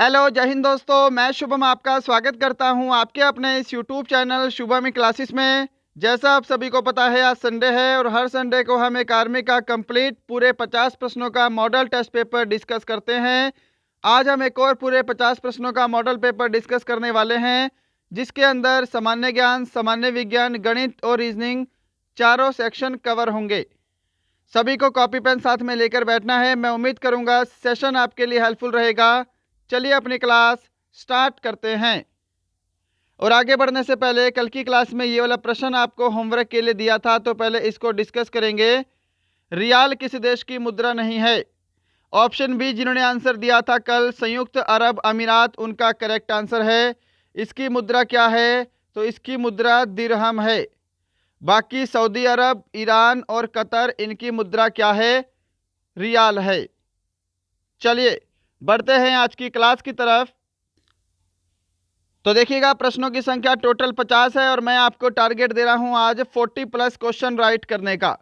Hello, जय हिंद दोस्तों। मैं शुभम आपका स्वागत करता हूं आपके अपने इस यूट्यूब चैनल शुभम क्लासेस में। जैसा आप सभी को पता है, आज संडे है और हर संडे को हम एक आर्मी का कंप्लीट पूरे 50 प्रश्नों का मॉडल टेस्ट पेपर डिस्कस करते हैं। आज हम एक और पूरे 50 प्रश्नों का मॉडल पेपर डिस्कस करने वाले हैं, जिसके अंदर सामान्य ज्ञान, सामान्य विज्ञान, गणित और रीजनिंग चारों सेक्शन कवर होंगे। सभी को कॉपी पेन साथ में लेकर बैठना है। मैं उम्मीद करूंगा सेशन आपके लिए हेल्पफुल रहेगा। चलिए अपनी क्लास स्टार्ट करते हैं। और आगे बढ़ने से पहले, कल की क्लास में ये वाला प्रश्न आपको होमवर्क के लिए दिया था, तो पहले इसको डिस्कस करेंगे। रियाल किस देश की मुद्रा नहीं है? ऑप्शन बी जिन्होंने आंसर दिया था कल, संयुक्त अरब अमीरात उनका करेक्ट आंसर है। इसकी मुद्रा क्या है? तो इसकी मुद्रा दिरहम है। बाकी सऊदी अरब, ईरान और कतर, इनकी मुद्रा क्या है? रियाल है। चलिए बढ़ते हैं आज की क्लास की तरफ। तो देखिएगा, प्रश्नों की संख्या टोटल 50 है और मैं आपको टारगेट दे रहा हूं आज 40+ क्वेश्चन राइट करने का।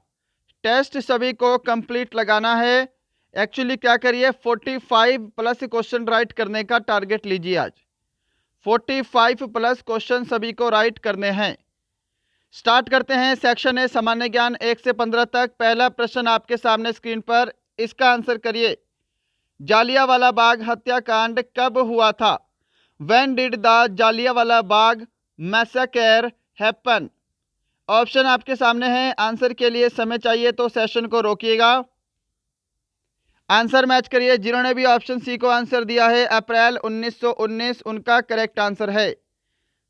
टेस्ट सभी को कंप्लीट लगाना है। एक्चुअली क्या करिए, 45+ क्वेश्चन राइट करने का टारगेट लीजिए। आज 45+ क्वेश्चन सभी को राइट करने हैं। स्टार्ट करते हैं। सेक्शन है सामान्य ज्ञान 1 से 15 तक। पहला प्रश्न आपके सामने स्क्रीन पर, इसका आंसर करिए। जालियांवाला बाग हत्याकांड कब हुआ था? When did the Jallianwala Bagh massacre happen? Option आपके सामने है। आंसर के लिए समय चाहिए तो सेशन को रोकिएगा, आंसर मैच करिए। जिन्होंने भी ऑप्शन सी को आंसर दिया है, अप्रैल 1919 उनका करेक्ट आंसर है।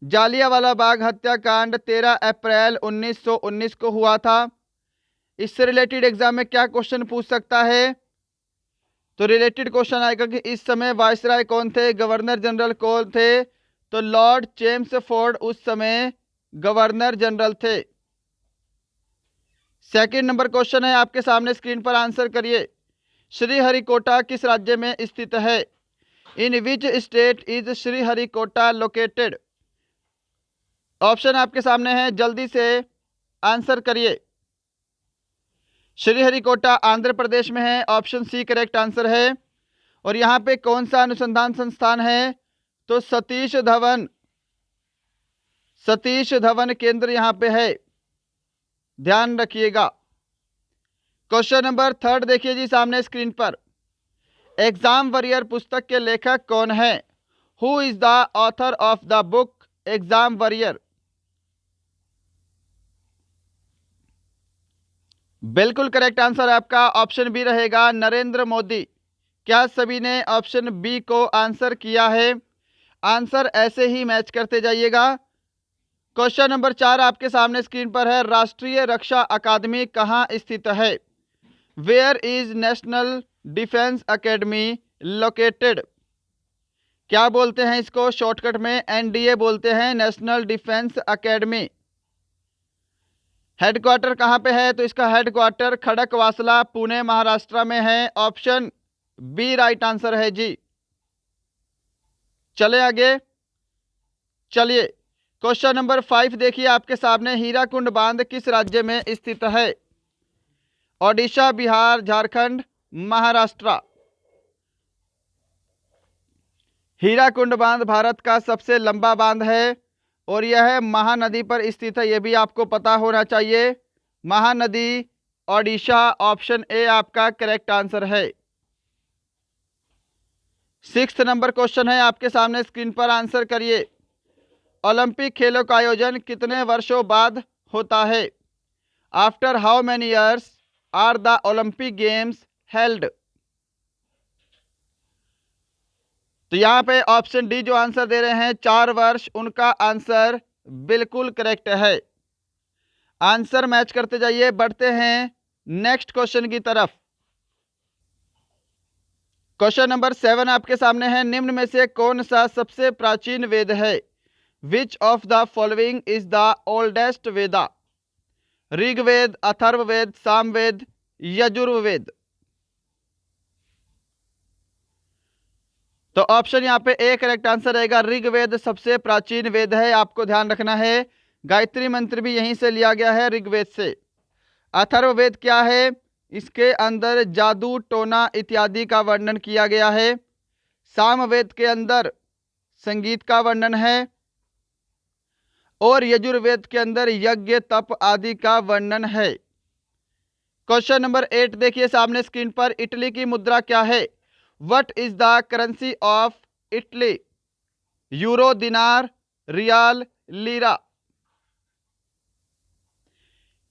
जालियांवाला बाग हत्याकांड 13 अप्रैल 1919 को हुआ था। इससे रिलेटेड एग्जाम में क्या क्वेश्चन पूछ सकता है? तो रिलेटेड क्वेश्चन आएगा कि इस समय वायसराय कौन थे, गवर्नर जनरल कौन थे? तो लॉर्ड चेम्सफोर्ड उस समय गवर्नर जनरल थे। सेकंड नंबर क्वेश्चन है आपके सामने स्क्रीन पर, आंसर करिए। श्रीहरिकोटा किस राज्य में स्थित है? In which state is Sriharikota located? Option आपके सामने है, जल्दी से आंसर करिए। श्रीहरिकोटा आंध्र प्रदेश में है। ऑप्शन सी करेक्ट आंसर है। और यहाँ पे कौन सा अनुसंधान संस्थान है? तो सतीश धवन केंद्र यहाँ पे है, ध्यान रखिएगा। क्वेश्चन नंबर थर्ड देखिए जी सामने स्क्रीन पर। एग्जाम वॉरियर पुस्तक के लेखक कौन है? Who is the author of the book exam warrior? बिल्कुल करेक्ट आंसर आपका ऑप्शन बी रहेगा, नरेंद्र मोदी। क्या सभी ने ऑप्शन बी को आंसर किया है? आंसर ऐसे ही मैच करते जाइएगा। क्वेश्चन नंबर 4 आपके सामने स्क्रीन पर है। राष्ट्रीय रक्षा अकादमी कहाँ स्थित है? Where is national defence academy located? क्या बोलते हैं इसको शॉर्टकट में? एनडीए बोलते हैं, नेशनल डिफेंस अकेडमी। हेडक्वार्टर कहाँ पे है? तो इसका हेडक्वार्टर खड़कवासला, पुणे, महाराष्ट्र में है। ऑप्शन बी राइट आंसर है जी। चले आगे। चलिए क्वेश्चन नंबर 5 देखिए आपके सामने। हीराकुंड बांध किस राज्य में स्थित है? ओडिशा, बिहार, झारखंड, महाराष्ट्र? हीराकुंड बांध भारत का सबसे लंबा बांध है और यह महानदी पर स्थित है, यह भी आपको पता होना चाहिए। महानदी, ओडिशा। ऑप्शन ए आपका करेक्ट आंसर है। 6 नंबर क्वेश्चन है आपके सामने स्क्रीन पर, आंसर करिए। ओलंपिक खेलों का आयोजन कितने वर्षों बाद होता है? After how many years are the Olympic games held? तो यहाँ पे ऑप्शन डी जो आंसर दे रहे हैं 4 वर्ष, उनका आंसर बिल्कुल करेक्ट है। आंसर मैच करते जाइए। बढ़ते हैं नेक्स्ट क्वेश्चन की तरफ। क्वेश्चन नंबर 7 आपके सामने है। निम्न में से कौन सा सबसे प्राचीन वेद है? Which of the following is the oldest Veda? Rigveda, Atharvaveda, Samaveda, Yajurveda? तो ऑप्शन यहाँ पे ए करेक्ट आंसर रहेगा। ऋग्वेद सबसे प्राचीन वेद है, आपको ध्यान रखना है। गायत्री मंत्र भी यहीं से लिया गया है, ऋग्वेद से। अथर्ववेद क्या है? इसके अंदर जादू, टोना इत्यादि का वर्णन किया गया है। सामवेद के अंदर संगीत का वर्णन है और यजुर्वेद के अंदर यज्ञ तप आदि का वर्णन है। क्वेश्चन नंबर 8 देखिए सामने स्क्रीन पर, इटली की मुद्रा क्या है? What is the currency of Italy? Euro, दिनार, रियाल, लीरा।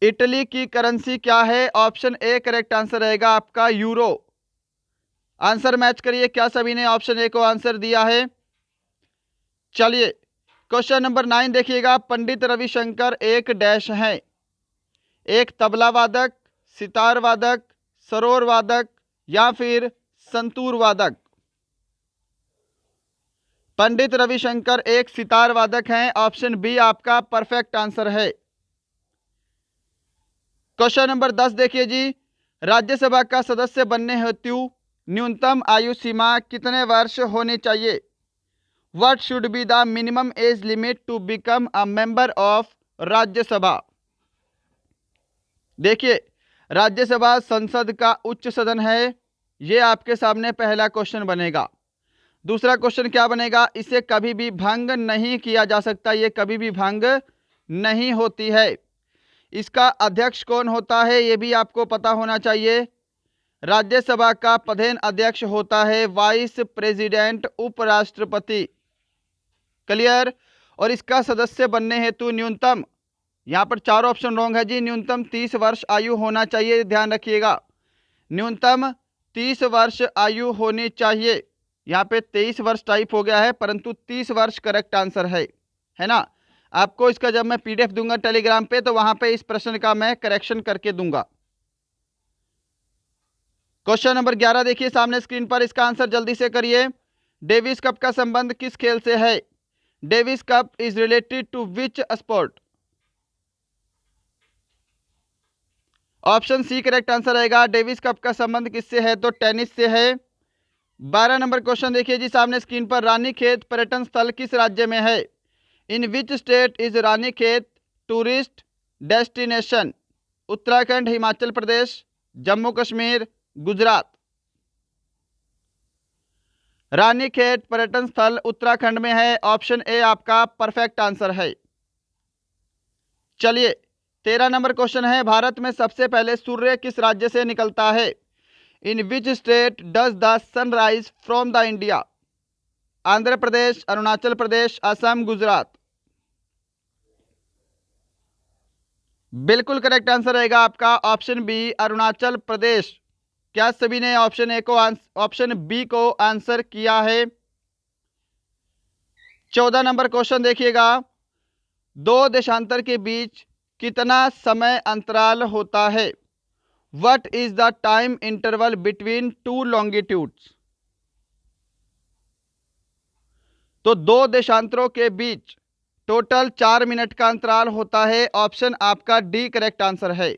इटली की करेंसी क्या है? ऑप्शन ए करेक्ट आंसर रहेगा आपका यूरो। आंसर मैच करिए, क्या सभी ने ऑप्शन ए को आंसर दिया है? चलिए क्वेश्चन नंबर 9 देखिएगा, पंडित रविशंकर एक डैश हैं? एक तबला वादक, सितार वादक, सरोर वादक या फिर संतूर वादक। पंडित रविशंकर एक सितार वादक हैं। ऑप्शन बी आपका परफेक्ट आंसर है। क्वेश्चन नंबर 10 देखिए जी, राज्यसभा का सदस्य बनने हेतु न्यूनतम आयु सीमा कितने वर्ष होनी चाहिए? What should be the minimum age limit to become a member of Rajya Sabha? देखिए राज्यसभा संसद का उच्च सदन है, ये आपके सामने पहला क्वेश्चन बनेगा। दूसरा क्वेश्चन क्या बनेगा? इसे कभी भी भंग नहीं किया जा सकता, ये कभी भी भंग नहीं होती है। इसका अध्यक्ष कौन होता है ये भी आपको पता होना चाहिए। राज्यसभा का प्रधान अध्यक्ष होता है वाइस प्रेसिडेंट, उपराष्ट्रपति। क्लियर? और इसका सदस्य बनने हेतु न्यूनतम, यहाँ पर चारों ऑप्शन रॉन्ग है जी, न्यूनतम 30 वर्ष आयु होना चाहिए, ध्यान रखिएगा। न्यूनतम 30 वर्ष आयु होनी चाहिए। यहाँ पे 23 वर्ष टाइप हो गया है परंतु 30 वर्ष करेक्ट आंसर है ना। आपको इसका जब मैं पीडीएफ दूंगा टेलीग्राम पे तो वहां पे इस प्रश्न का मैं करेक्शन करके दूंगा। क्वेश्चन नंबर 11 देखिए सामने स्क्रीन पर, इसका आंसर जल्दी से करिए। डेविस कप का संबंध किस खेल से है? Davis Cup is related to which sport? Option C correct answer रहेगा। डेविस कप का संबंध किससे है? तो टेनिस से है। 12 नंबर क्वेश्चन देखिए जी सामने स्क्रीन पर, रानीखेत पर्यटन स्थल किस राज्य में है? In which state is Ranikhet tourist destination? Uttarakhand, Himachal Pradesh, Jammu Kashmir, Gujarat. Ranikhet पर्यटन स्थल उत्तराखंड में है। ऑप्शन ए आपका परफेक्ट आंसर है। चलिए 13 नंबर क्वेश्चन है, भारत में सबसे पहले सूर्य किस राज्य से निकलता है? In which state does the sunrise from the India? Andhra Pradesh, Arunachal Pradesh, Assam, Gujarat. बिल्कुल करेक्ट आंसर रहेगा आपका ऑप्शन बी, अरुणाचल प्रदेश। क्या सभी ने ऑप्शन बी को आंसर किया है? 14 नंबर क्वेश्चन देखिएगा, दो देशांतर के बीच कितना समय अंतराल होता है? What is the time interval between two longitudes? तो दो देशांतरों के बीच टोटल 4 मिनट का अंतराल होता है। ऑप्शन आपका डी करेक्ट आंसर है।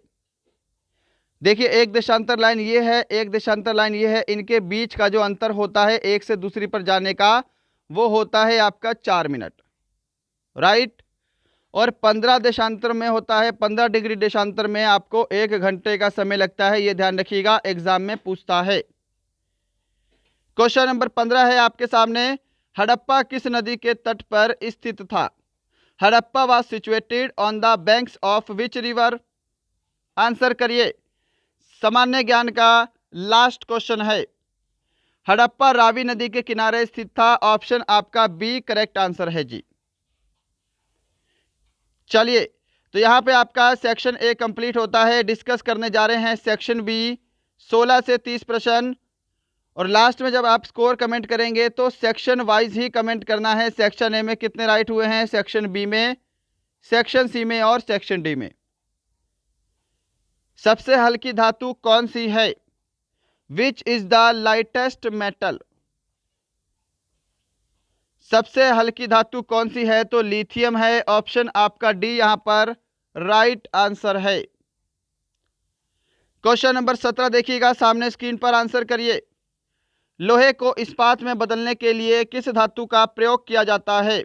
देखिए एक देशांतर लाइन ये है, एक देशांतर लाइन ये है, इनके बीच का जो अंतर होता है एक से दूसरी पर जाने का वो होता है आपका 4 मिनट, राइट। और 15 देशांतर में होता है, 15 डिग्री देशांतर में आपको 1 घंटे का समय लगता है, ये ध्यान रखिएगा, एग्जाम में पूछता है। क्वेश्चन नंबर 15 है आपके सामने, हड़प्पा किस नदी के तट पर स्थित था? Harappa was situated on the banks of which river? Answer करिए। सामान्य ज्ञान का लास्ट क्वेश्चन है। हड़प्पा रावी नदी के किनारे स्थित था। ऑप्शन आपका बी करेक्ट आंसर है जी। चलिए तो यहाँ पे आपका सेक्शन ए कंप्लीट होता है। डिस्कस करने जा रहे हैं सेक्शन बी, 16 से 30 प्रश्न। और लास्ट में जब आप स्कोर कमेंट करेंगे तो सेक्शन वाइज ही कमेंट करना है। सेक्शन ए में कितने राइट हुए हैं, सेक्शन बी में, सेक्शन सी में और सेक्शन डी में। सबसे हल्की धातु कौन सी है? Which is the lightest metal? सबसे हल्की धातु कौन सी है? तो लिथियम है। ऑप्शन आपका डी यहां पर राइट आंसर है। क्वेश्चन नंबर 17 देखिएगा सामने स्क्रीन पर, आंसर करिए। लोहे को इस्पात में बदलने के लिए किस धातु का प्रयोग किया जाता है?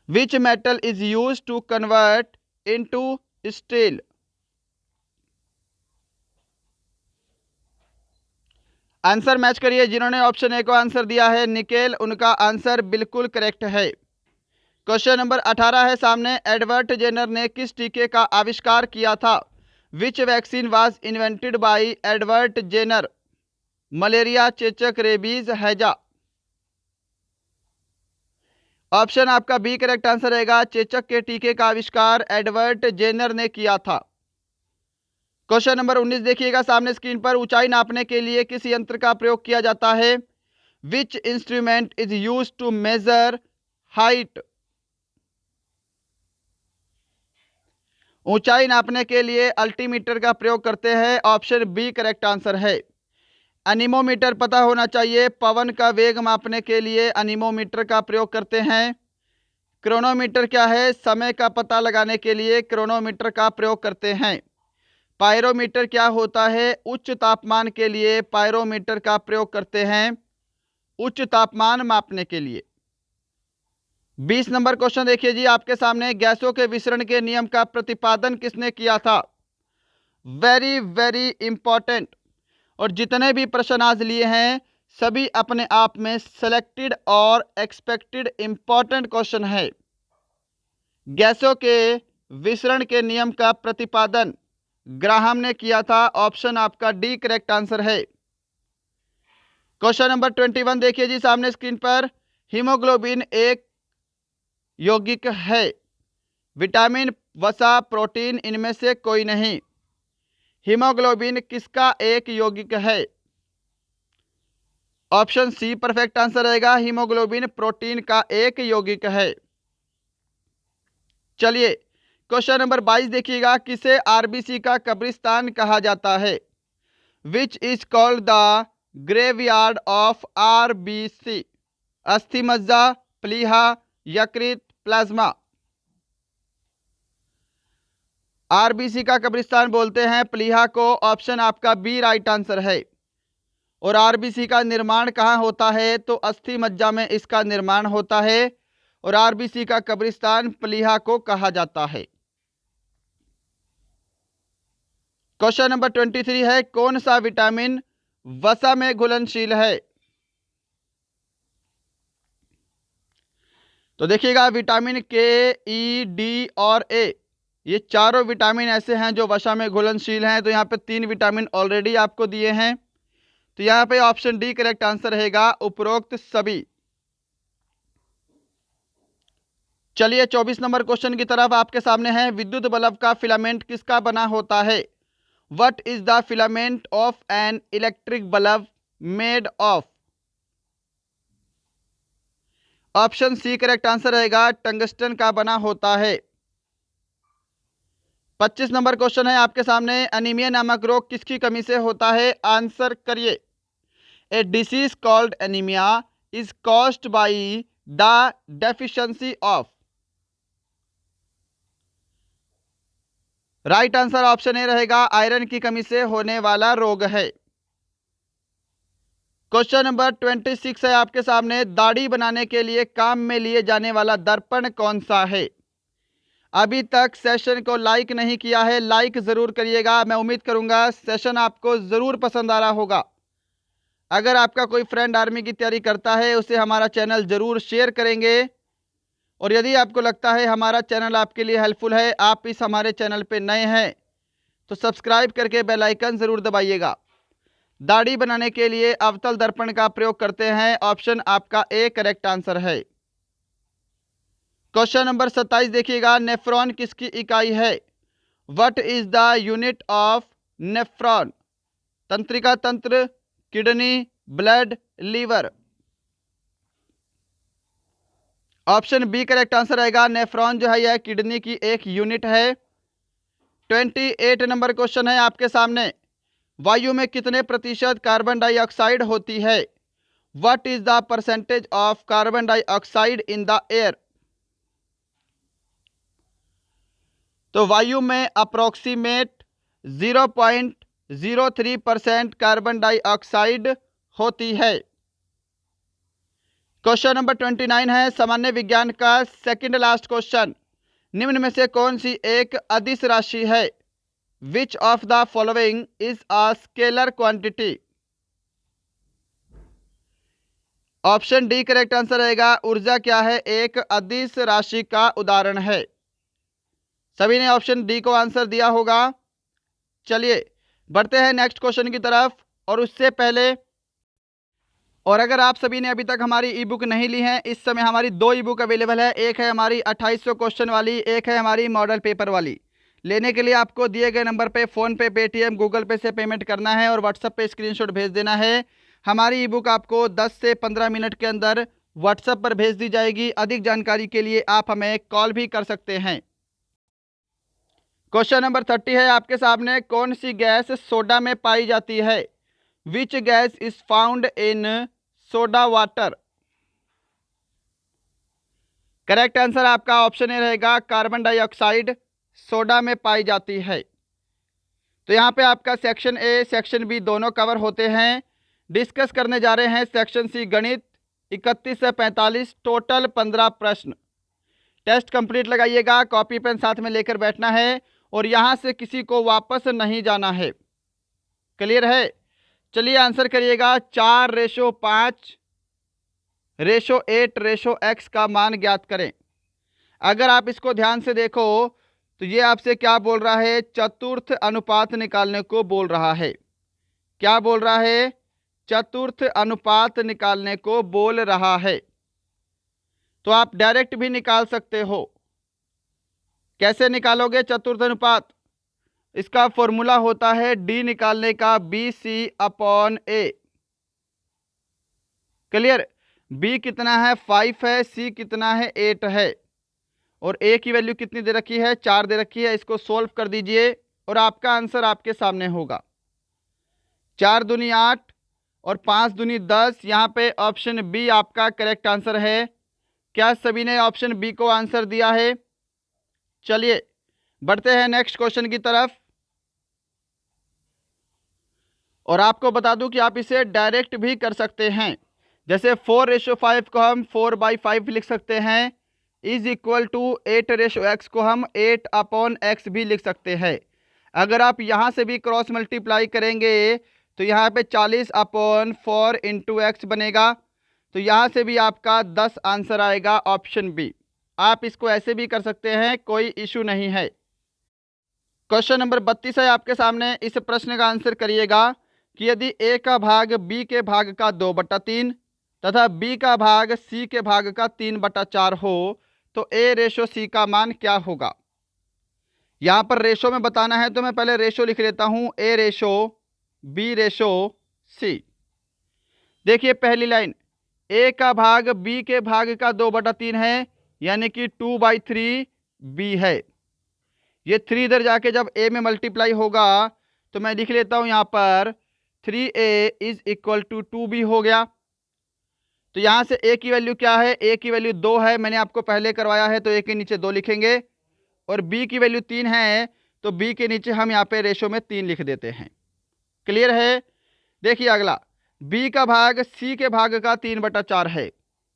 Which metal is use to convert into steel? Answer match करिए। जिन्होंने ऑप्शन ए को आंसर दिया है निकेल, उनका आंसर बिल्कुल करेक्ट है। क्वेश्चन नंबर 18 है सामने। एडवर्ड जेनर ने किस टीके का आविष्कार किया था? Which vaccine was invented by Edward Jenner? Malaria, चेचक, रेबीज, हैजा। ऑप्शन आपका बी करेक्ट आंसर रहेगा। चेचक के टीके का आविष्कार एडवर्ड जेनर ने किया था। क्वेश्चन नंबर 19 देखिएगा सामने स्क्रीन पर। ऊंचाई नापने के लिए किस यंत्र का प्रयोग किया जाता है? Which instrument is use to measure height? ऊंचाई नापने के लिए अल्टीमीटर का प्रयोग करते हैं। ऑप्शन बी करेक्ट आंसर है। अनीमोमीटर पता होना चाहिए। पवन का वेग मापने के लिए अनीमोमीटर का प्रयोग करते हैं। क्रोनोमीटर क्या है? समय का पता लगाने के लिए क्रोनोमीटर का प्रयोग करते हैं। पायरोमीटर क्या होता है? उच्च तापमान के लिए पायरोमीटर का प्रयोग करते हैं, उच्च तापमान मापने के लिए। 20 नंबर क्वेश्चन देखिए जी आपके सामने। गैसों के विसरण के नियम का प्रतिपादन किसने किया था? Very very important. और जितने भी प्रश्न आज लिए हैं सभी अपने आप में सिलेक्टेड और एक्सपेक्टेड इंपॉर्टेंट क्वेश्चन है। गैसों के विसरण के नियम का प्रतिपादन ग्राहम ने किया था। ऑप्शन आपका डी करेक्ट आंसर है। क्वेश्चन नंबर 21 देखिए जी सामने स्क्रीन पर। हीमोग्लोबिन एक यौगिक है। विटामिन, वसा, प्रोटीन इनमें से कोई नहीं। हीमोग्लोबिन किसका एक यौगिक है? ऑप्शन सी परफेक्ट आंसर रहेगा। हीमोग्लोबिन प्रोटीन का एक यौगिक है। चलिए क्वेश्चन नंबर 22 देखिएगा। किसे आरबीसी का कब्रिस्तान कहा जाता है? Which is called the graveyard of RBC? अस्थि मज्जा, प्लीहा, यकृत, प्लाज्मा। आरबीसी का कब्रिस्तान बोलते हैं प्लीहा को। ऑप्शन आपका बी राइट आंसर है। और आरबीसी का निर्माण कहाँ होता है? तो अस्थि मज्जा में इसका निर्माण होता है और आरबीसी का कब्रिस्तान प्लीहा को कहा जाता है। क्वेश्चन नंबर 23 है। कौन सा विटामिन वसा में घुलनशील है? तो देखिएगा विटामिन के, ई, डी और ए, ये चारों विटामिन ऐसे हैं जो वसा में घुलनशील हैं। तो यहाँ पे 3 विटामिन ऑलरेडी आपको दिए हैं। तो यहाँ पे ऑप्शन डी करेक्ट आंसर रहेगा, उपरोक्त सभी। चलिए 24 नंबर क्वेश्चन की तरफ आपके सामने है। विद्युत बल्ब का फिलामेंट किसका बना होता है? What is the filament of an electric bulb made of? Option C correct answer रहेगा, टंगस्टन का बना होता है। 25 नंबर क्वेश्चन है आपके सामने। एनीमिया नामक रोग किसकी कमी से होता है? आंसर करिए। ए disease called anaemia is caused by the deficiency of. Right answer option A रहेगा, आयरन की कमी से होने वाला रोग है। क्वेश्चन नंबर 26 है आपके सामने। दाढ़ी बनाने के लिए काम में लिए जाने वाला दर्पण कौन सा है? अभी तक सेशन को लाइक नहीं किया है, लाइक ज़रूर करिएगा। मैं उम्मीद करूंगा सेशन आपको ज़रूर पसंद आ रहा होगा। अगर आपका कोई फ्रेंड आर्मी की तैयारी करता है उसे हमारा चैनल ज़रूर शेयर करेंगे। और यदि आपको लगता है हमारा चैनल आपके लिए हेल्पफुल है, आप इस हमारे चैनल पे नए हैं तो सब्सक्राइब करके बेल आइकन ज़रूर दबाइएगा। दाढ़ी बनाने के लिए अवतल दर्पण का प्रयोग करते हैं। ऑप्शन आपका ए करेक्ट आंसर है। क्वेश्चन नंबर 27 देखिएगा। नेफ्रॉन किसकी इकाई है? What is the unit of nephron? तंत्रिका तंत्र, kidney, blood, liver. Option B correct answer रहेगा। नेफ्रॉन जो है यह किडनी की एक यूनिट है। 28 नंबर क्वेश्चन है आपके सामने। वायु में कितने प्रतिशत कार्बन डाइऑक्साइड होती है? What is the percentage of carbon dioxide in the air? तो वायु में अप्रोक्सीमेट 0.03% कार्बन डाइऑक्साइड होती है। क्वेश्चन नंबर 29 है सामान्य विज्ञान का सेकंड लास्ट क्वेश्चन। निम्न में से कौन सी एक अदिश राशि है? Which of the following is a scalar quantity? Option D correct answer रहेगा। ऊर्जा क्या है? एक अदिश राशि का उदाहरण है। सभी ने ऑप्शन डी को आंसर दिया होगा। चलिए बढ़ते हैं नेक्स्ट क्वेश्चन की तरफ। और उससे पहले, और अगर आप सभी ने अभी तक हमारी ई बुक नहीं ली है, इस समय हमारी दो ई बुक अवेलेबल है। एक है हमारी 2800 क्वेश्चन वाली, एक है हमारी मॉडल पेपर वाली। लेने के लिए आपको दिए गए नंबर पे फ़ोन पे, पेटीएम, गूगल पे से पेमेंट करना है और व्हाट्सएप पे स्क्रीनशॉट भेज देना है। हमारी ई बुक आपको 10 से 15 मिनट के अंदर व्हाट्सएप पर भेज दी जाएगी। अधिक जानकारी के लिए आप हमें कॉल भी कर सकते हैं। क्वेश्चन नंबर 30 है आपके सामने। कौन सी गैस सोडा में पाई जाती है? Which gas is found in soda water? Correct answer आपका ऑप्शन ए रहेगा, कार्बन डाइऑक्साइड सोडा में पाई जाती है। तो यहाँ पे आपका सेक्शन ए, सेक्शन बी दोनों कवर होते हैं। डिस्कस करने जा रहे हैं सेक्शन सी गणित, 31 से 45, टोटल 15 प्रश्न। टेस्ट कंप्लीट लगाइएगा, कॉपी पेन साथ में लेकर बैठना है और यहाँ से किसी को वापस नहीं जाना है। क्लियर है? चलिए आंसर करिएगा। 4:5 रेशो 8 रेशो x का मान ज्ञात करें। अगर आप इसको ध्यान से देखो तो ये आपसे क्या बोल रहा है? चतुर्थ अनुपात निकालने को बोल रहा है। क्या बोल रहा है? चतुर्थ अनुपात निकालने को बोल रहा है। तो आप डायरेक्ट भी निकाल सकते हो। कैसे निकालोगे चतुर्थ अनुपात? इसका फॉर्मूला होता है डी निकालने का, BC/A। क्लियर? बी कितना है? 5 है, सी कितना है? 8 है, और ए की वैल्यू कितनी दे रखी है? 4 दे रखी है। इसको सोल्व कर दीजिए और आपका आंसर आपके सामने होगा। 4 दूनी 8 और 5 दूनी 10। यहाँ पे ऑप्शन बी आपका करेक्ट आंसर है। क्या सभी ने ऑप्शन बी को आंसर दिया है? चलिए बढ़ते हैं नेक्स्ट क्वेश्चन की तरफ। और आपको बता दूं कि आप इसे डायरेक्ट भी कर सकते हैं। जैसे 4:5 को हम 4/5 लिख सकते हैं, इज इक्वल टू 8:x को हम 8/x भी लिख सकते हैं। अगर आप यहाँ से भी क्रॉस मल्टीप्लाई करेंगे तो यहाँ पे 40/4 इंटू x बनेगा। तो यहाँ से भी आपका 10 आंसर आएगा, ऑप्शन बी। आप इसको ऐसे भी कर सकते हैं, कोई इशू नहीं है। क्वेश्चन नंबर 32 है आपके सामने। इस प्रश्न का आंसर करिएगा कि यदि a का भाग b के भाग का 2/3 तथा b का भाग c के भाग का 3/4 हो तो a/c का मान क्या होगा? यहाँ पर रेशो में बताना है तो मैं पहले रेशो लिख लेता हूँ, a/b/c। देखिए पहली लाइन, a का भाग b के भाग का 2/3 है, यानी कि 2/3 b है। ये 3 इधर जाके जब a में मल्टीप्लाई होगा तो मैं लिख लेता हूँ यहाँ पर 3a is equal to 2b हो गया। तो यहाँ से a की वैल्यू क्या है? a की वैल्यू 2 है, मैंने आपको पहले करवाया है तो a के नीचे 2 लिखेंगे। और b की वैल्यू 3 है तो b के नीचे हम यहाँ पे रेशो में 3 लिख देते हैं। क्लियर है? देखिए अगला, b का भाग c के भाग का 3/4 है।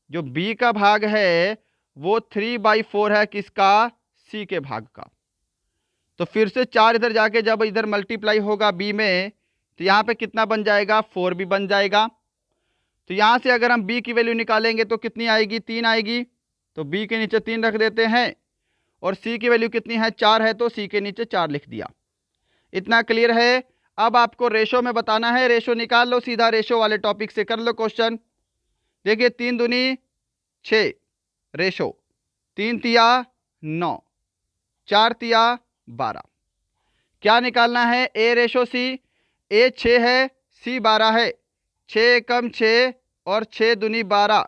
जो b का भाग है वो 3/4 है, किसका? c के भाग का। तो फिर से 4 इधर जाके जब इधर मल्टीप्लाई होगा b में तो यहाँ पे कितना बन जाएगा? 4 भी बन जाएगा। तो यहाँ से अगर हम b की वैल्यू निकालेंगे तो कितनी आएगी? 3 आएगी। तो b के नीचे 3 रख देते हैं। और c की वैल्यू कितनी है? 4 है, तो c के नीचे 4 लिख दिया। इतना क्लियर है? अब आपको रेशो में बताना है। रेशो निकाल लो, सीधा रेशो वाले टॉपिक से कर लो क्वेश्चन। देखिए 3 दूनी 6 रेशो, 3 तिया 9, 4 तिया 12। क्या निकालना है? a/c। a 6 है, c 12 है। 6 एकम 6 और 6 दूनी 12,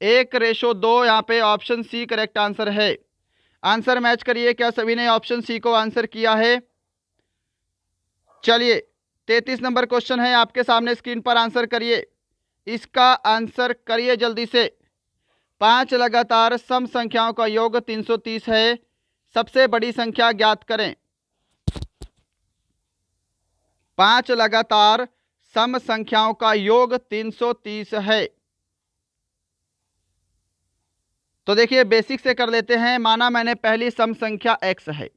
1/2। यहाँ पे ऑप्शन सी करेक्ट आंसर है। आंसर मैच करिए। क्या सभी ने ऑप्शन सी को आंसर किया है? चलिए 33 नंबर क्वेश्चन है आपके सामने, स्क्रीन पर आंसर करिए। इसका आंसर करिए जल्दी से। 5 लगातार सम संख्याओं का योग 330 है। सबसे बड़ी संख्या ज्ञात करें। 5 लगातार सम संख्याओं का योग 330 है। तो देखिए बेसिक से कर लेते हैं। माना मैंने पहली सम संख्या x है,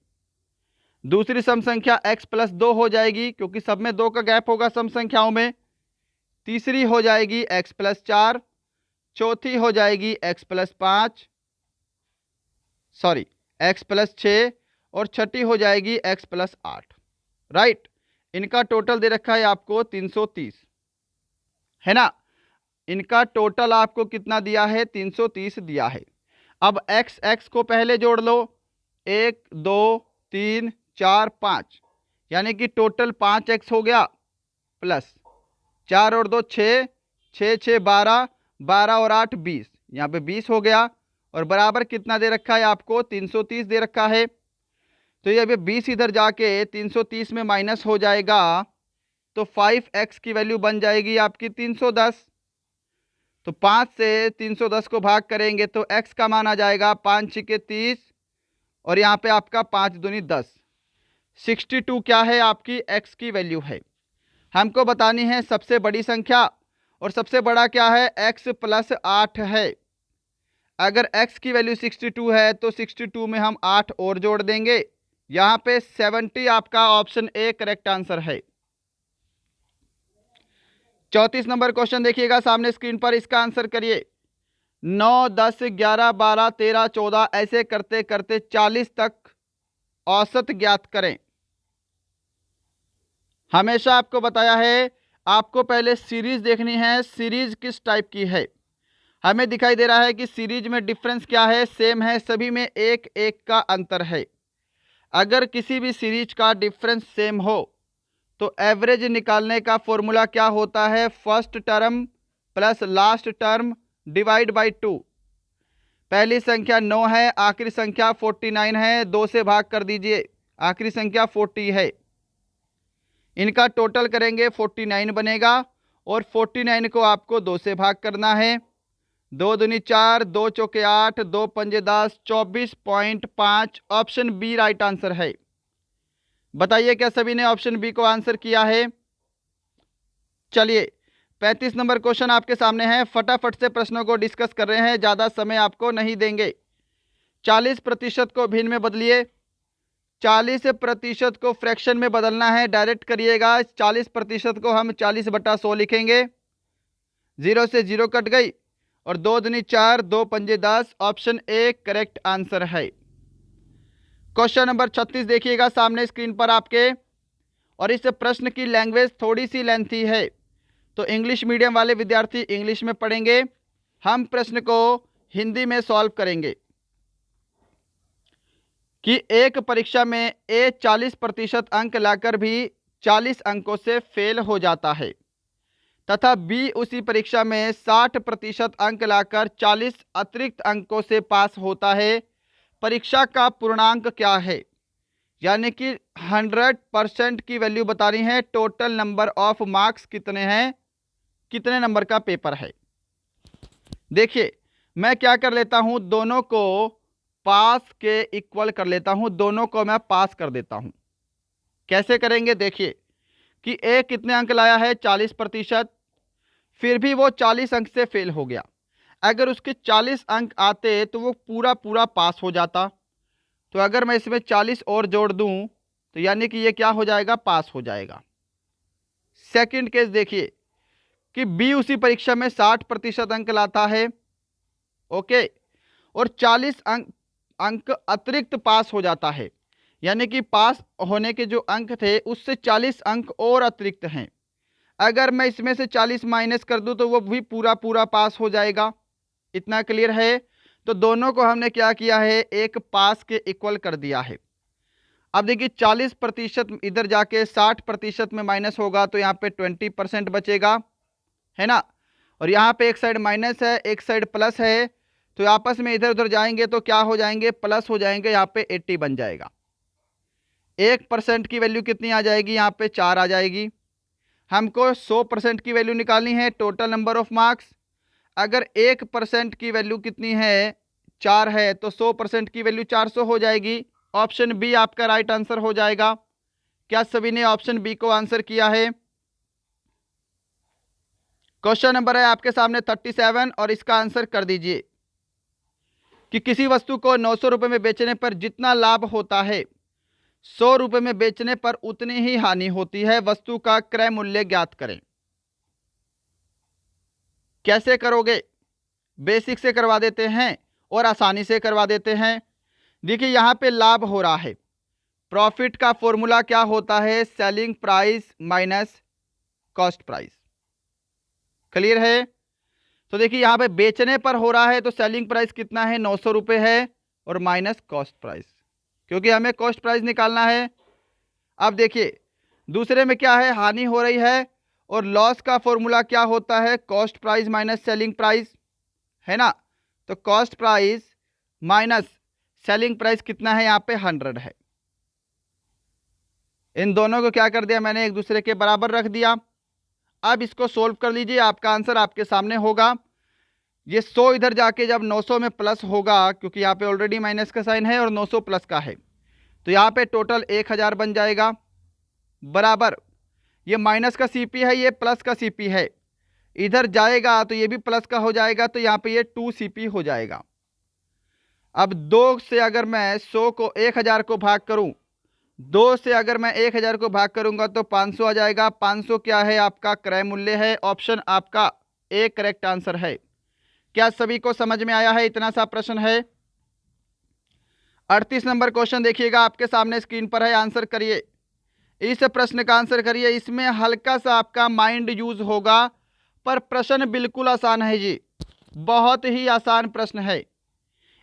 दूसरी सम संख्या x+2 हो जाएगी क्योंकि सब में 2 का गैप होगा सम संख्याओं में। तीसरी हो जाएगी x+4, चौथी हो जाएगी x+5, सॉरी x+6, और छठी हो जाएगी x+8। राइट, इनका टोटल दे रखा है आपको 330, है ना। इनका टोटल आपको कितना दिया है, 330 दिया है। अब x को पहले जोड़ लो, 1 2 3 4 5, यानी कि टोटल 5x हो गया, प्लस 4 और 2 6, 6 6 12, 12 और 8 20, यहाँ पे 20 हो गया, और बराबर कितना दे रखा है आपको, 330 दे रखा है। तो ये अभी 20 इधर जाके 330 में माइनस हो जाएगा, तो 5x की वैल्यू बन जाएगी आपकी 310। तो 5 से 310 को भाग करेंगे तो x का मान आ जाएगा 5 छिके 30, और यहाँ पे आपका 5 दूनी 10, 62 क्या है आपकी x की वैल्यू है। हमको बतानी है सबसे बड़ी संख्या, और सबसे बड़ा क्या है, x+8 है। अगर x की वैल्यू 62 है तो 62 में हम 8 और जोड़ देंगे, यहाँ पे 70 आपका ऑप्शन ए करेक्ट आंसर है। 34 नंबर क्वेश्चन देखिएगा सामने स्क्रीन पर, इसका आंसर करिए। 9 10 11 12 13 14 ऐसे करते करते 40 तक औसत ज्ञात करें। हमेशा आपको बताया है आपको पहले सीरीज देखनी है, सीरीज किस टाइप की है। हमें दिखाई दे रहा है कि सीरीज में डिफरेंस क्या है, सेम है, सभी में एक एक का अंतर है। अगर किसी भी सीरीज का डिफरेंस सेम हो तो एवरेज निकालने का फॉर्मूला क्या होता है, first term plus last term divide by 2। पहली संख्या 9 है, आखिरी संख्या 49 है, 2 से भाग कर दीजिए, आखिरी संख्या 40 है। इनका टोटल करेंगे 49 बनेगा, और 49 को आपको 2 से भाग करना है। 2 दूनी 4, 2 चौके 8, 2 पंजे 10, 24.5 ऑप्शन बी राइट आंसर है। बताइए क्या सभी ने ऑप्शन बी को आंसर किया है। चलिए 35 नंबर क्वेश्चन आपके सामने है, फटाफट से प्रश्नों को डिस्कस कर रहे हैं, ज़्यादा समय आपको नहीं देंगे। 40% को भिन्न में बदलिए, 40% को फ्रैक्शन में बदलना है, डायरेक्ट करिएगा। 40% को हम 40/100 लिखेंगे, 0 से 0 कट गई, और 2 दूनी 4, 2 पंजे 10, ऑप्शन ए करेक्ट आंसर है। क्वेश्चन नंबर 36 देखिएगा सामने स्क्रीन पर आपके, और इस प्रश्न की लैंग्वेज थोड़ी सी लेंथी है, तो इंग्लिश मीडियम वाले विद्यार्थी इंग्लिश में पढ़ेंगे, हम प्रश्न को हिंदी में सॉल्व करेंगे। कि एक परीक्षा में ए 40% अंक लाकर भी 40 अंकों से फेल हो जाता है, तथा बी उसी परीक्षा में 60% अंक लाकर 40 अतिरिक्त अंकों से पास होता है। परीक्षा का पूर्णांक क्या है, यानी कि 100% की वैल्यू बतानी है। टोटल नंबर ऑफ मार्क्स कितने हैं, कितने नंबर का पेपर है। देखिए मैं क्या कर लेता हूं, दोनों को पास के इक्वल कर लेता हूं, दोनों को मैं पास कर देता हूं। कैसे करेंगे, देखिए कि ए कितने अंक लाया है, 40%, फिर भी वो 40 अंक से फेल हो गया। अगर उसके 40 अंक आते तो वो पूरा पूरा पास हो जाता। तो अगर मैं इसमें 40 और जोड़ दूं तो यानी कि ये क्या हो जाएगा, पास हो जाएगा। सेकंड केस देखिए कि बी उसी परीक्षा में 60% अंक लाता है, ओके, और 40 अंक अतिरिक्त पास हो जाता है, यानी कि पास होने के जो अंक थे उससे 40 अंक और अतिरिक्त हैं। अगर मैं इसमें से 40 माइनस कर दूं तो वो भी पूरा पूरा पास हो जाएगा। इतना क्लियर है। तो दोनों को हमने क्या किया है, एक पास के इक्वल कर दिया है। अब देखिए 40% इधर जाके 60% में माइनस होगा तो यहाँ पे 20% बचेगा, है ना। और यहाँ पे एक साइड माइनस है, एक साइड प्लस है, तो आपस में इधर उधर जाएंगे तो क्या हो जाएंगे, प्लस हो जाएंगे, यहाँ पे 80 बन जाएगा। 1% की वैल्यू कितनी आ जाएगी, यहाँ पे 4 आ जाएगी। हमको 100% की वैल्यू निकालनी है, टोटल नंबर ऑफ मार्क्स। अगर 1% की वैल्यू कितनी है, 4 है, तो 100% की वैल्यू 400 हो जाएगी। ऑप्शन बी आपका राइट आंसर हो जाएगा। क्या सभी ने ऑप्शन बी को आंसर किया है। क्वेश्चन नंबर है आपके सामने 37, और इसका आंसर कर दीजिए कि किसी वस्तु को 900 रुपये में बेचने पर जितना लाभ होता है 100 रुपये में बेचने पर उतनी ही हानि होती है। वस्तु का क्रय मूल्य ज्ञात करें। कैसे करोगे, बेसिक से करवा देते हैं और आसानी से करवा देते हैं। देखिए यहाँ पे लाभ हो रहा है, प्रॉफिट का फॉर्मूला क्या होता है, selling price minus cost price. Clear है? तो देखिए यहाँ पे बेचने पर हो रहा है तो सेलिंग प्राइस कितना है, 900 रुपये है, और माइनस कॉस्ट प्राइस, क्योंकि हमें कॉस्ट प्राइस निकालना है। अब देखिए दूसरे में क्या है, हानि हो रही है, और लॉस का फॉर्मूला क्या होता है, cost price minus selling price, है ना। तो cost price minus selling price कितना है, यहाँ पे 100 है। इन दोनों को क्या कर दिया मैंने, एक दूसरे के बराबर रख दिया। अब इसको सोल्व कर लीजिए, आपका आंसर आपके सामने होगा। ये 100 इधर जाके जब 900 में प्लस होगा, क्योंकि यहाँ पे ऑलरेडी माइनस का साइन है और 900 प्लस का है, तो यहाँ पे टोटल 1000 बन जाएगा, बराबर ये माइनस का सीपी है, ये प्लस का सीपी है, इधर जाएगा तो ये भी प्लस का हो जाएगा, तो यहाँ पे ये 2 सीपी हो जाएगा। अब 2 से अगर मैं 100 को 1000 को भाग करूं, 2 से अगर मैं 1000 को भाग करूंगा तो 500 आ जाएगा। 500 क्या है, आपका क्रय मूल्य है। ऑप्शन आपका ए करेक्ट आंसर है। क्या सभी को समझ में आया है? इतना सा प्रश्न है। 38 नंबर क्वेश्चन देखिएगा, आपके सामने स्क्रीन पर है, आंसर करिए। इस प्रश्न का आंसर करिए। इसमें हल्का सा आपका माइंड यूज होगा, पर प्रश्न बिल्कुल आसान है जी, बहुत ही आसान प्रश्न है।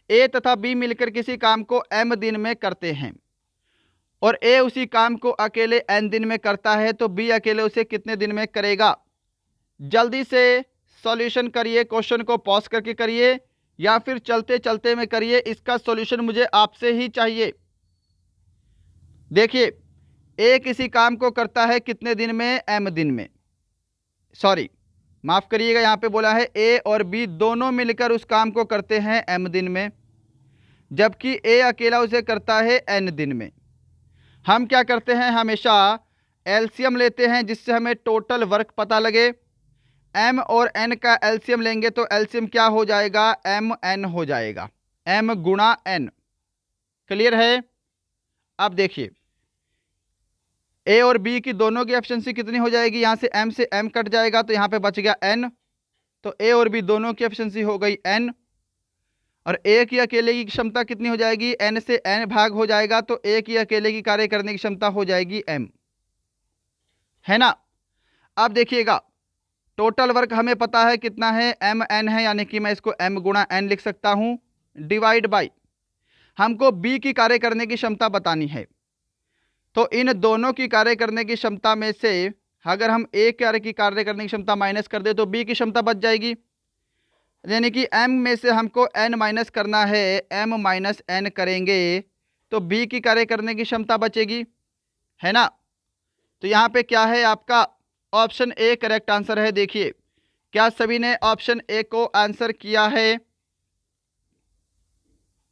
ए तथा बी मिलकर किसी काम को m दिन में करते हैं और ए उसी काम को अकेले n दिन में करता है, तो बी अकेले उसे कितने दिन में करेगा। जल्दी से सॉल्यूशन करिए, क्वेश्चन को पॉज करके करिए या फिर चलते चलते में करिए, इसका सॉल्यूशन मुझे आपसे ही चाहिए। देखिए ए किसी काम को करता है कितने दिन में, m दिन में, सॉरी माफ करिएगा, यहाँ पे बोला है ए और बी दोनों मिलकर उस काम को करते हैं m दिन में, जबकि ए अकेला उसे करता है n दिन में। हम क्या करते हैं, हमेशा एलसीएम लेते हैं जिससे हमें टोटल वर्क पता लगे। m और n का एलसीएम लेंगे तो एलसीएम क्या हो जाएगा, mn हो जाएगा, m गुणा n। क्लियर है? अब देखिए ए और बी की दोनों की एफिशिएंसी कितनी हो जाएगी, यहाँ से m कट जाएगा तो यहाँ पे बच गया n, तो ए और बी दोनों की एफिशिएंसी हो गई n, और ए की अकेले की क्षमता कितनी हो जाएगी, n से n भाग हो जाएगा, तो ए की अकेले की कार्य करने की क्षमता हो जाएगी m, है ना। अब देखिएगा टोटल वर्क हमें पता है कितना है, mn है, यानी कि मैं इसको m गुणा n लिख सकता हूं, डिवाइड बाई हमको b की कार्य करने की क्षमता बतानी है, तो इन दोनों की कार्य करने की क्षमता में से अगर हम ए की कार्य करने की क्षमता माइनस कर दे तो बी की क्षमता बच जाएगी, यानी कि m में से हमको n माइनस करना है, m माइनस n करेंगे तो b की कार्य करने की क्षमता बचेगी, है ना। तो यहाँ पे क्या है, आपका ऑप्शन ए करेक्ट आंसर है। देखिए क्या सभी ने ऑप्शन ए को आंसर किया है?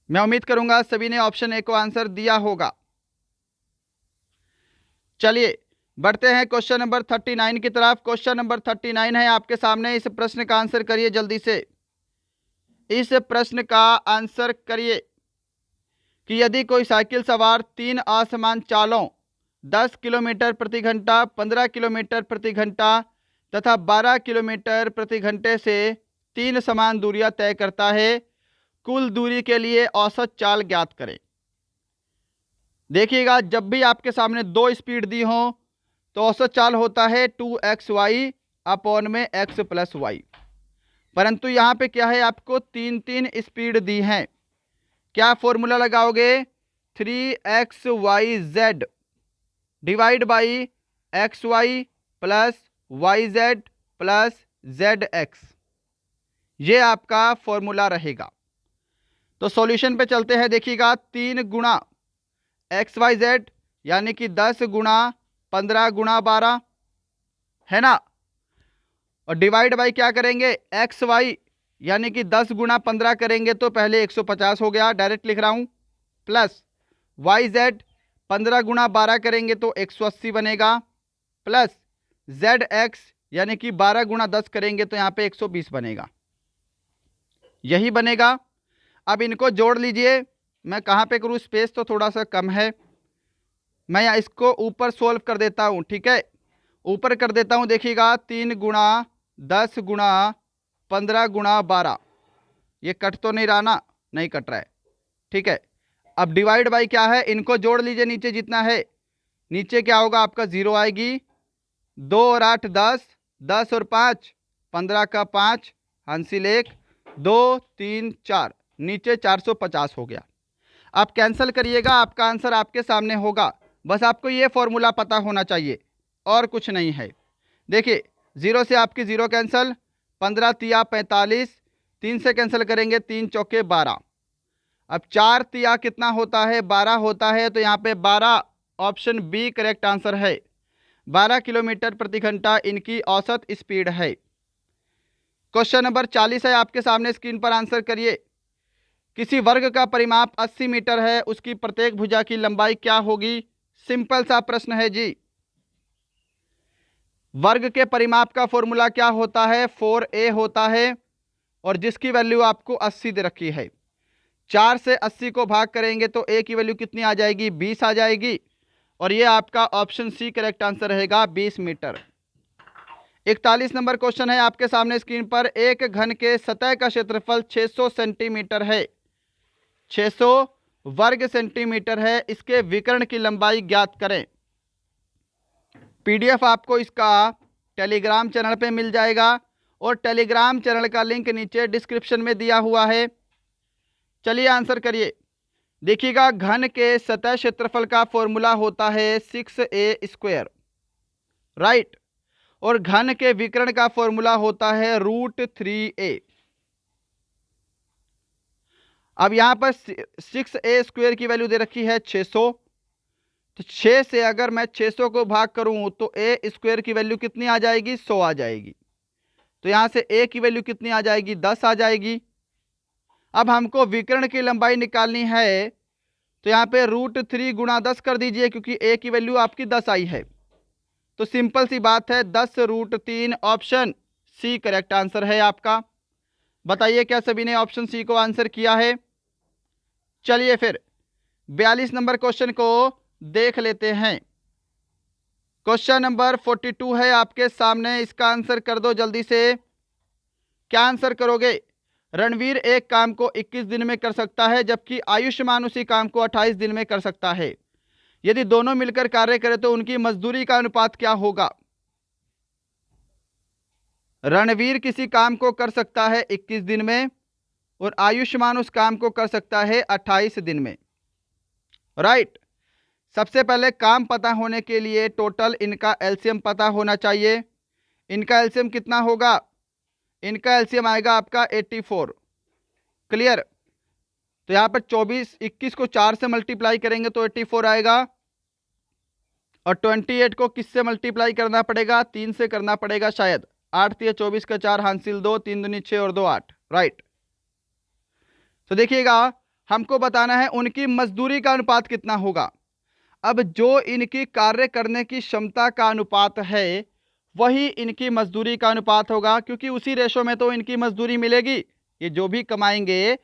मैं उम्मीद करूंगा सभी ने ऑप्शन ए को आंसर दिया होगा। चलिए बढ़ते हैं क्वेश्चन नंबर 39 की तरफ। क्वेश्चन नंबर 39 है आपके सामने, इस प्रश्न का आंसर करिए जल्दी से। इस प्रश्न का आंसर करिए कि यदि कोई साइकिल सवार 3 असमान चालों 10 किलोमीटर प्रति घंटा, 15 किलोमीटर प्रति घंटा तथा 12 किलोमीटर प्रति घंटे से 3 समान दूरियां तय करता है, कुल दूरी के लिए औसत चाल ज्ञात करें। देखिएगा जब भी आपके सामने दो स्पीड दी हो तो औसत चाल होता है 2xy अपॉन में x प्लस वाई, परंतु यहाँ पे क्या है, आपको 3 स्पीड दी हैं। क्या फॉर्मूला लगाओगे, 3xyz divide by xy plus yz plus zx, ये आपका फॉर्मूला रहेगा। तो सॉल्यूशन पे चलते हैं। देखिएगा 3 गुणा XYZ यानी कि 10 गुणा 15 गुणा 12, है ना, और डिवाइड बाई क्या करेंगे, XY यानी कि 10 गुणा 15 करेंगे तो पहले 150 हो गया, डायरेक्ट लिख रहा हूं, प्लस YZ 15 गुणा 12 करेंगे तो 180 बनेगा, प्लस ZX यानी कि 12 गुणा 10 करेंगे तो यहाँ पे 120 बनेगा, यही बनेगा। अब इनको जोड़ लीजिए, मैं कहाँ पे करूँ, स्पेस तो थोड़ा सा कम है, मैं यहाँ इसको ऊपर सोल्व कर देता हूँ, ठीक है, ऊपर कर देता हूँ। देखिएगा 3 गुणा 10 गुणा 15 गुणा 12, ये कट तो नहीं रहा ना, नहीं कट रहा है, ठीक है। अब डिवाइड बाई क्या है, इनको जोड़ लीजिए, नीचे जितना है, नीचे क्या होगा आपका 0 आएगी, 2 और 8 10, 10 और 5 15 का 5, हासिल 1, 2 3 4, नीचे 450 हो गया। आप कैंसिल करिएगा, आपका आंसर आपके सामने होगा। बस आपको ये फॉर्मूला पता होना चाहिए और कुछ नहीं है। देखिए 0 से आपकी 0 कैंसिल, 15 तिया 45, 3 से कैंसिल करेंगे 3 चौके 12। अब 4 तिया कितना होता है, 12 होता है, तो यहाँ पे 12 ऑप्शन बी करेक्ट आंसर है। 12 किलोमीटर प्रति घंटा इनकी औसत स्पीड है। क्वेश्चन नंबर 40 है आपके सामने, स्क्रीन पर आंसर करिए। किसी वर्ग का परिमाप 80 मीटर है, उसकी प्रत्येक भुजा की लंबाई क्या होगी? सिंपल सा प्रश्न है जी। वर्ग के परिमाप का फॉर्मूला क्या होता है? 4a होता है, और जिसकी वैल्यू आपको 80 दे रखी है। 4 से 80 को भाग करेंगे तो a की वैल्यू कितनी आ जाएगी? 20 आ जाएगी, और ये आपका ऑप्शन सी करेक्ट आंसर रहेगा, 20 मीटर। 41 नंबर क्वेश्चन है आपके सामने स्क्रीन पर। एक घन के सतह का क्षेत्रफल 600 सेंटीमीटर है, 600 वर्ग सेंटीमीटर है, इसके विकर्ण की लंबाई ज्ञात करें। पीडीएफ आपको इसका टेलीग्राम चैनल पे मिल जाएगा, और टेलीग्राम चैनल का लिंक नीचे डिस्क्रिप्शन में दिया हुआ है। चलिए आंसर करिए। देखिएगा, घन के सतह क्षेत्रफल का फॉर्मूला होता है 6a², राइट, और घन के विकर्ण का फॉर्मूला होता है √3a। अब यहां पर 6a² की वैल्यू दे रखी है 600, तो 6 से अगर मैं 600 को भाग करूं तो a² की वैल्यू कितनी आ जाएगी? 100 आ जाएगी। तो यहां से a की वैल्यू कितनी आ जाएगी? 10 आ जाएगी। अब हमको विकर्ण की लंबाई निकालनी है, तो यहां पे √3 गुणा 10 कर दीजिए, क्योंकि a की वैल्यू आपकी 10 आई है। तो सिंपल सी बात है, 10√3 ऑप्शन सी करेक्ट आंसर है आपका। बताइए क्या सभी ने ऑप्शन सी को आंसर किया है? चलिए फिर 42 नंबर क्वेश्चन को देख लेते हैं। क्वेश्चन नंबर 42 है आपके सामने, इसका आंसर कर दो जल्दी से। क्या आंसर करोगे? रणवीर एक काम को 21 दिन में कर सकता है, जबकि आयुष्मान उसी काम को 28 दिन में कर सकता है। यदि दोनों मिलकर कार्य करें तो उनकी मजदूरी का अनुपात क्या होगा? रणवीर किसी काम को कर सकता है 21 दिन में, और आयुष्मान उस काम को कर सकता है 28 दिन में, राइट। सबसे पहले काम पता होने के लिए टोटल इनका एलसीएम पता होना चाहिए। इनका एलसीएम कितना होगा? इनका एलसीएम आएगा आपका 84, क्लियर। तो यहाँ पर 21 को 4 से मल्टीप्लाई करेंगे तो 84 आएगा, और 28 को किससे मल्टीप्लाई करना पड़ेगा? 3 से करना पड़ेगा शायद। 8 3 24 का 4 हासिल 2, 3 दूनी 6 और 2 8, राइट। तो देखिएगा, हमको बताना है उनकी मजदूरी का अनुपात कितना होगा। अब जो इनकी कार्य करने की क्षमता का अनुपात है, वही इनकी मजदूरी का अनुपात होगा, क्योंकि उसी रेशो में तो इनकी मजदूरी मिलेगी। ये जो भी कमाएंगे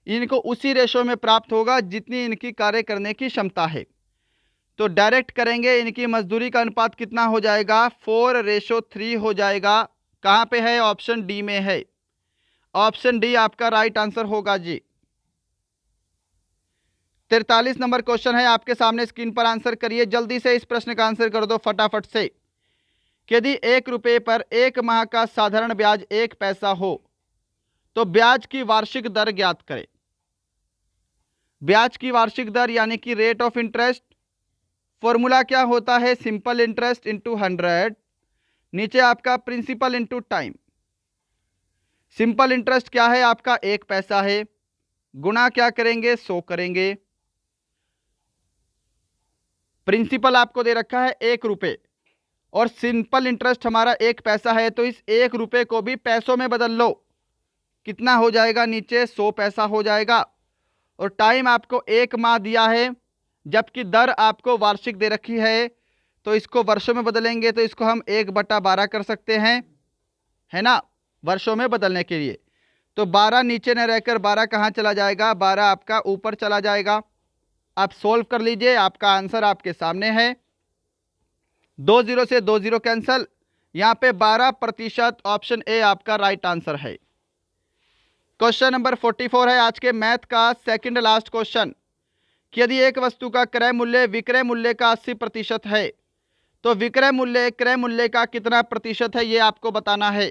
इनको उसी रेशो में प्राप्त होगा जितनी इनकी कार्य करने की क्षमता है। तो डायरेक्ट करेंगे, इनकी मजदूरी का अनुपात कितना हो जाएगा? 4:3 हो जाएगा। कहाँ पे है? ऑप्शन डी में है। ऑप्शन डी आपका राइट आंसर होगा जी। 43 नंबर क्वेश्चन है आपके सामने, स्क्रीन पर आंसर करिए जल्दी से। इस प्रश्न का आंसर कर दो फटाफट से। यदि 1 रुपये पर 1 माह का साधारण ब्याज 1 पैसा हो, तो ब्याज की वार्षिक दर ज्ञात करें। ब्याज की वार्षिक दर यानी कि रेट ऑफ इंटरेस्ट, फॉर्मूला क्या होता है? सिंपल इंटरेस्ट इंटू 100, नीचे आपका principal into time. Simple interest क्या है? आपका 1 पैसा है, गुणा क्या करेंगे? 100 करेंगे। प्रिंसिपल आपको दे रखा है 1 रुपये, और सिंपल इंटरेस्ट हमारा 1 पैसा है, तो इस 1 रुपये को भी पैसों में बदल लो। कितना हो जाएगा? नीचे 100 पैसा हो जाएगा। और टाइम आपको 1 माह दिया है, जबकि दर आपको वार्षिक दे रखी है, तो इसको वर्षों में बदलेंगे तो इसको हम 1/12 कर सकते हैं, है ना, वर्षों में बदलने के लिए। तो 12 नीचे न रहकर 12 कहाँ चला जाएगा? 12 आपका ऊपर चला जाएगा। आप सोल्व कर लीजिए, आपका आंसर आपके सामने है। 2 0 से 2 0 कैंसल, यहाँ पे 12% ऑप्शन ए आपका राइट आंसर है। क्वेश्चन नंबर 44 है आज के मैथ का सेकंड लास्ट क्वेश्चन कि यदि एक वस्तु का क्रय मूल्य विक्रय मूल्य का 80% है तो विक्रय मूल्य क्रय मूल्य का कितना प्रतिशत है, ये आपको बताना है।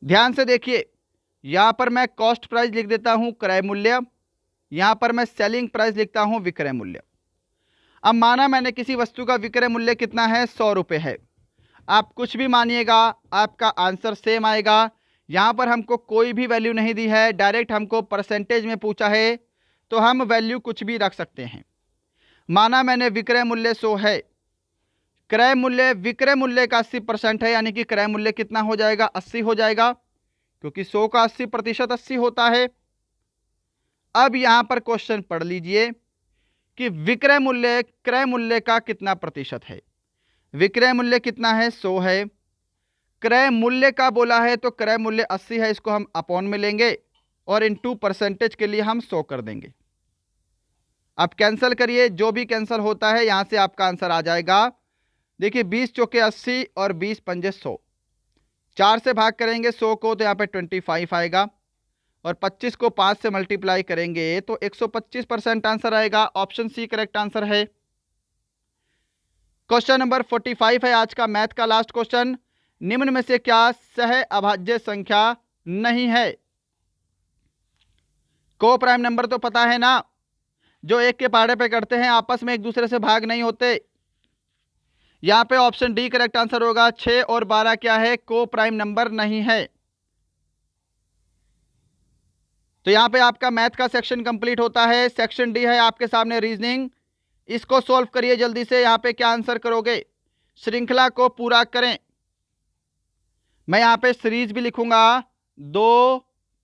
ध्यान से देखिए, यहां पर मैं कॉस्ट प्राइस लिख देता हूं क्रय मूल्य, यहां पर मैं सेलिंग प्राइस लिखता हूं विक्रय मूल्य। अब माना मैंने किसी वस्तु का विक्रय मूल्य कितना है, 100 रुपये है। आप कुछ भी मानिएगा, आपका आंसर सेम आएगा। यहां पर हमको कोई भी वैल्यू नहीं दी है, डायरेक्ट हमको परसेंटेज में पूछा है, तो हम वैल्यू कुछ भी रख सकते हैं। माना मैंने विक्रय मूल्य 100 है, क्रय मूल्य विक्रय मूल्य का 80% है, यानी कि क्रय मूल्य कितना हो जाएगा, 80 हो जाएगा, क्योंकि 100 का 80% 80 होता है। अब यहां पर क्वेश्चन पढ़ लीजिए कि विक्रय मूल्य क्रय मूल्य का कितना प्रतिशत है। विक्रय मूल्य कितना है, 100 है, क्रय मूल्य का बोला है तो क्रय मूल्य 80 है, इसको हम अपॉन में लेंगे और इनटू परसेंटेज के लिए हम 100 कर देंगे। अब कैंसिल करिए, जो भी कैंसिल होता है यहां से आपका आंसर आ जाएगा। देखिए 20 चौके 80 और 20 पंजे 100, 4 से भाग करेंगे 100 को तो यहाँ पे 25 आएगा और 25 को 5 से मल्टीप्लाई करेंगे तो 125% आंसर आएगा। ऑप्शन सी करेक्ट आंसर है। क्वेश्चन नंबर 45 है आज का मैथ का लास्ट क्वेश्चन। निम्न में से क्या सह अभाज्य संख्या नहीं है। को प्राइम नंबर तो पता है ना, जो एक के पहाड़े पे करते हैं आपस में एक दूसरे से भाग नहीं होते। यहां पे ऑप्शन डी करेक्ट आंसर होगा। 6 और 12 क्या है, को प्राइम नंबर नहीं है। तो यहां पे आपका मैथ का सेक्शन कंप्लीट होता है। सेक्शन डी है आपके सामने रीजनिंग, इसको सॉल्व करिए जल्दी से। यहां पे क्या आंसर करोगे, श्रृंखला को पूरा करें। मैं यहां पे सीरीज भी लिखूंगा, 2,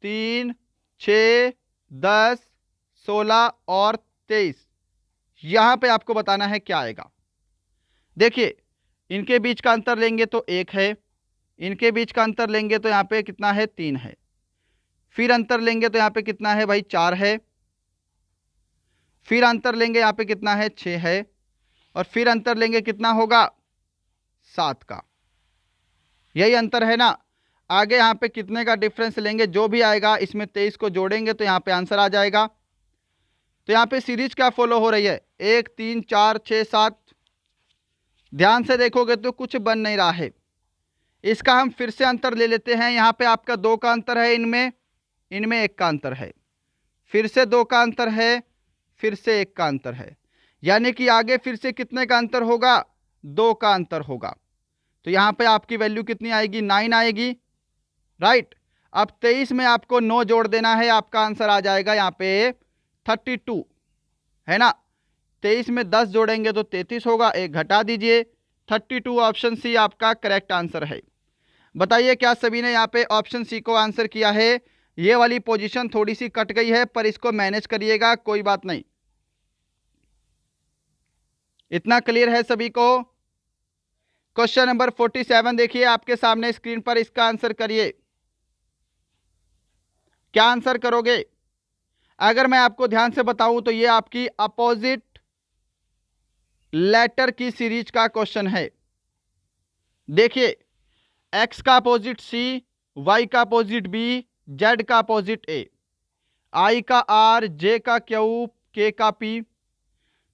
3, 6, 10, 16 और 23। यहां पे आपको बताना है क्या आएगा। देखिए इनके बीच का अंतर लेंगे तो 1 है, इनके बीच का अंतर लेंगे तो यहाँ पे कितना है, 3 है, फिर अंतर लेंगे तो यहाँ पे कितना है भाई, 4 है, फिर अंतर लेंगे यहाँ पे कितना है, 6 है, और फिर अंतर लेंगे कितना होगा, 7 का। यही अंतर है ना। आगे यहाँ पे कितने का डिफरेंस लेंगे, जो भी आएगा इसमें 23 को जोड़ेंगे तो यहाँ पे आंसर आ जाएगा। तो यहाँ पे सीरीज क्या फॉलो हो रही है, 1, 3, 4, 6, 7। ध्यान से देखोगे तो कुछ बन नहीं रहा है। इसका हम फिर से अंतर ले लेते हैं। यहाँ पे आपका 2 का अंतर है, इनमें 1 का अंतर है, फिर से 2 का अंतर है, फिर से 1 का अंतर है, यानी कि आगे फिर से कितने का अंतर होगा, 2 का अंतर होगा। तो यहाँ पे आपकी वैल्यू कितनी आएगी, 9 आएगी, राइट। अब 23 में आपको 9 जोड़ देना है, आपका आंसर आ जाएगा यहाँ पे 32, है ना। 23 में 10 जोड़ेंगे तो 33 होगा, 1 घटा दीजिए, 32। ऑप्शन सी आपका करेक्ट आंसर है। बताइए क्या सभी ने यहाँ पे ऑप्शन सी को आंसर किया है। ये वाली पोजीशन थोड़ी सी कट गई है पर इसको मैनेज करिएगा, कोई बात नहीं। इतना क्लियर है सभी को। क्वेश्चन नंबर 47 देखिए आपके सामने स्क्रीन पर, इसका आंसर करिए। क्या आंसर करोगे। अगर मैं आपको ध्यान से बताऊं तो ये आपकी अपोजिट लेटर की सीरीज का क्वेश्चन है। देखिए x का अपोजिट c, y का अपोजिट b, z का अपोजिट a, i का r, j का q, k का p।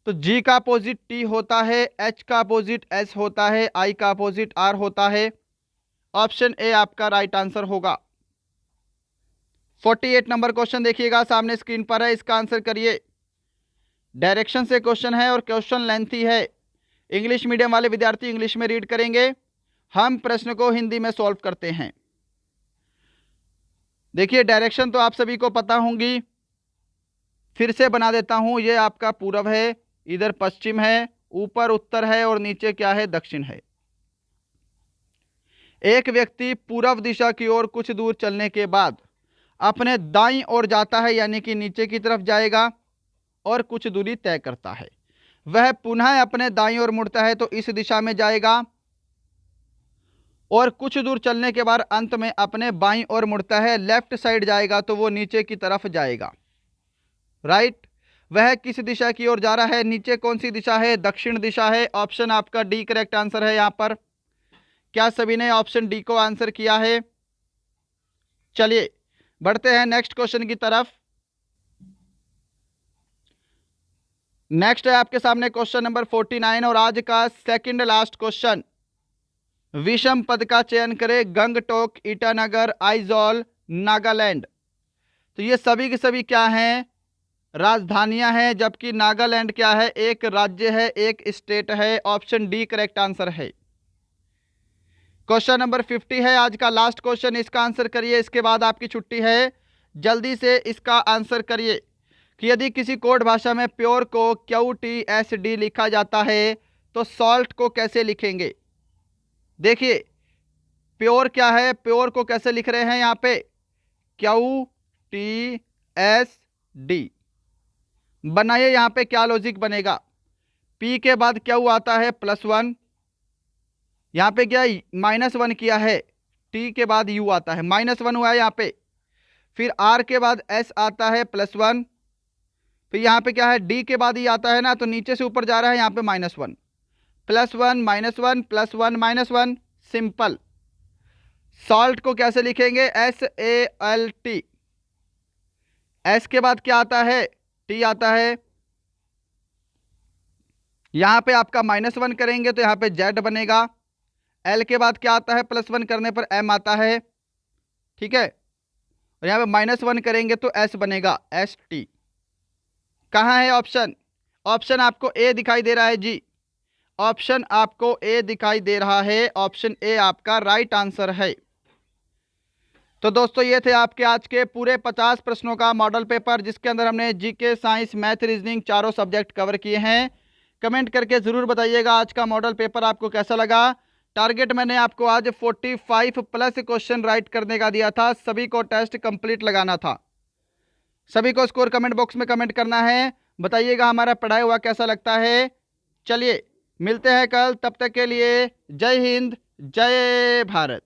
तो g का अपोजिट t होता है, h का अपोजिट s होता है, i का अपोजिट r होता है। ऑप्शन ए आपका राइट आंसर होगा। 48 नंबर क्वेश्चन देखिएगा सामने स्क्रीन पर है, इसका आंसर करिए। डायरेक्शन से क्वेश्चन है और क्वेश्चन लेंथी है। इंग्लिश मीडियम वाले विद्यार्थी इंग्लिश में रीड करेंगे, हम प्रश्न को हिंदी में सॉल्व करते हैं। देखिए डायरेक्शन तो आप सभी को पता होंगी, फिर से बना देता हूं। ये आपका पूरब है, इधर पश्चिम है, ऊपर उत्तर है और नीचे क्या है, दक्षिण है। एक व्यक्ति पूर्व दिशा की ओर कुछ दूर चलने के बाद अपने दाईं ओर जाता है, यानी कि नीचे की तरफ जाएगा और कुछ दूरी तय करता है। वह पुनः अपने दाईं ओर मुड़ता है तो इस दिशा में जाएगा, और कुछ दूर चलने के बाद अंत में अपने बाईं ओर मुड़ता है, लेफ्ट साइड जाएगा तो वो नीचे की तरफ जाएगा, राइट। वह किस दिशा की ओर जा रहा है, नीचे कौन सी दिशा है, दक्षिण दिशा है। ऑप्शन आपका डी करेक्ट आंसर है। यहां पर क्या सभी ने ऑप्शन डी को आंसर किया है। चलिए बढ़ते हैं नेक्स्ट क्वेश्चन की तरफ। नेक्स्ट है आपके सामने क्वेश्चन नंबर 49 और आज का सेकंड लास्ट क्वेश्चन। विषम पद का चयन करें। गंगटोक, ईटानगर, आइजॉल, नागालैंड। तो ये सभी के सभी क्या हैं? राजधानियां हैं, जबकि नागालैंड क्या है? एक राज्य है, एक स्टेट है। ऑप्शन डी करेक्ट आंसर है। क्वेश्चन नंबर 50 है आज का लास्ट क्वेश्चन, इसका आंसर करिए, इसके बाद आपकी छुट्टी है। जल्दी से इसका आंसर करिए कि यदि किसी कोड भाषा में प्योर को QTSD लिखा जाता है तो सॉल्ट को कैसे लिखेंगे? देखिए प्योर क्या है, प्योर को कैसे लिख रहे हैं यहाँ पे? QTSD। बनाइए यहाँ पे क्या लॉजिक बनेगा। P के बाद क्यू आता है +1, यहाँ पे क्या -1 किया है, T के बाद U आता है, -1 हुआ है यहाँ पे। फिर R के बाद S आता है +1, फिर यहाँ पे क्या है D के बाद ही आता है ना, तो नीचे से ऊपर जा रहा है यहाँ पे -1, +1 -1 +1 -1। सिंपल। सॉल्ट को कैसे लिखेंगे? SALT। S के बाद क्या आता है? T आता है। यहाँ पे आपका -1 करेंगे तो यहाँ पे Z बनेगा। L के बाद क्या आता है? +1 करने पर M आता है, ठीक है। और यहाँ पे -1 करेंगे तो S बनेगा, ST। कहाँ है ऑप्शन? ऑप्शन आपको ए दिखाई दे रहा है जी, ऑप्शन आपको ए दिखाई दे रहा है। ऑप्शन ए आपका राइट आंसर है। तो दोस्तों ये थे आपके आज के पूरे 50 प्रश्नों का मॉडल पेपर, जिसके अंदर हमने जीके, साइंस, मैथ, रीजनिंग चारों सब्जेक्ट कवर किए हैं। कमेंट करके ज़रूर बताइएगा आज का मॉडल पेपर आपको कैसा लगा। टारगेट मैंने आपको आज 45+ क्वेश्चन राइट करने का दिया था, सभी को टेस्ट कंप्लीट लगाना था। सभी को स्कोर कमेंट बॉक्स में कमेंट करना है, बताइएगा हमारा पढ़ाई हुआ कैसा लगता है। चलिए मिलते हैं कल, तब तक के लिए जय हिंद, जय भारत।